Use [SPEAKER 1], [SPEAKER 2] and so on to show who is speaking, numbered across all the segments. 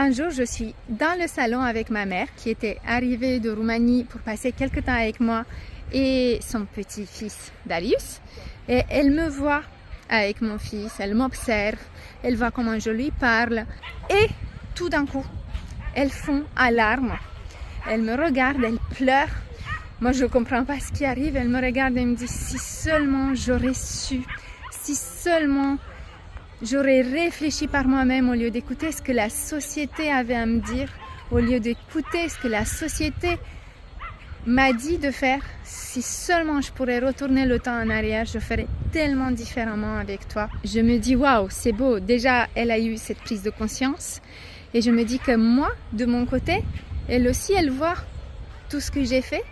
[SPEAKER 1] un jour, je suis dans le salon avec ma mère qui était arrivée de Roumanie pour passer quelques temps avec moi et son petit-fils Darius. Et elle me voit avec mon fils, elle m'observe, elle voit comment je lui parle et tout d'un coup, elle fond en larmes. Elle me regarde, elle pleure. Moi, je ne comprends pas ce qui arrive. Elle me regarde et me dit, si seulement j'aurais su, si seulement j'aurais réfléchi par moi-même au lieu d'écouter ce que la société avait à me dire, au lieu d'écouter ce que la société m'a dit de faire, si seulement je pourrais retourner le temps en arrière, je ferais tellement différemment avec toi. Je me dis, waouh, c'est beau. Déjà, elle a eu cette prise de conscience. Et je me dis que moi, de mon côté, elle aussi, elle voit tout ce que j'ai fait.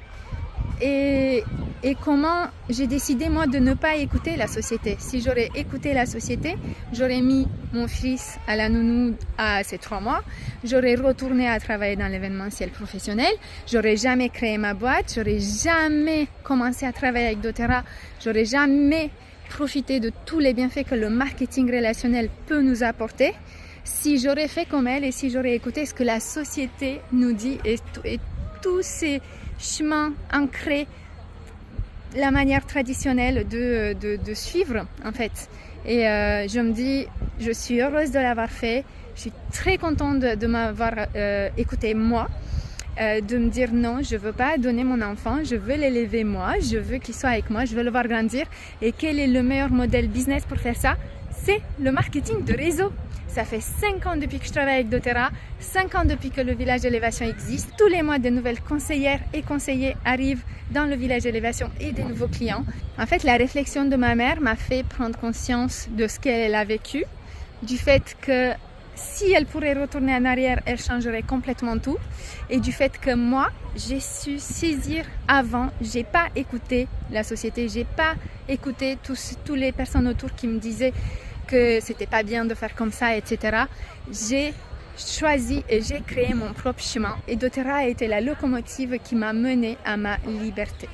[SPEAKER 1] Et comment j'ai décidé moi de ne pas écouter la société. Si j'aurais écouté la société, j'aurais mis mon fils à la nounou à ses 3 mois, j'aurais retourné à travailler dans l'événementiel professionnel, j'aurais jamais créé ma boîte, j'aurais jamais commencé à travailler avec doTERRA, j'aurais jamais profité de tous les bienfaits que le marketing relationnel peut nous apporter. Si j'aurais fait comme elle et si j'aurais écouté ce que la société nous dit et tous ces chemins ancrés, la manière traditionnelle de suivre en fait. Et je me dis, je suis heureuse de l'avoir fait, je suis très contente de m'avoir écouté moi, de me dire non, je ne veux pas donner mon enfant, je veux l'élever moi, je veux qu'il soit avec moi, je veux le voir grandir. Et quel est le meilleur modèle business pour faire ça? C'est le marketing de réseau. Ça fait 5 ans depuis que je travaille avec doTERRA, 5 ans depuis que le village d'élévation existe. Tous les mois, de nouvelles conseillères et conseillers arrivent dans le village d'élévation et des nouveaux clients. En fait, la réflexion de ma mère m'a fait prendre conscience de ce qu'elle a vécu, du fait que si elle pourrait retourner en arrière, elle changerait complètement tout. Et du fait que moi, j'ai su saisir avant, j'ai pas écouté la société, j'ai pas écouté toutes les personnes autour qui me disaient que c'était pas bien de faire comme ça, etc. J'ai choisi et j'ai créé mon propre chemin. Et doTERRA a été la locomotive qui m'a menée à ma liberté.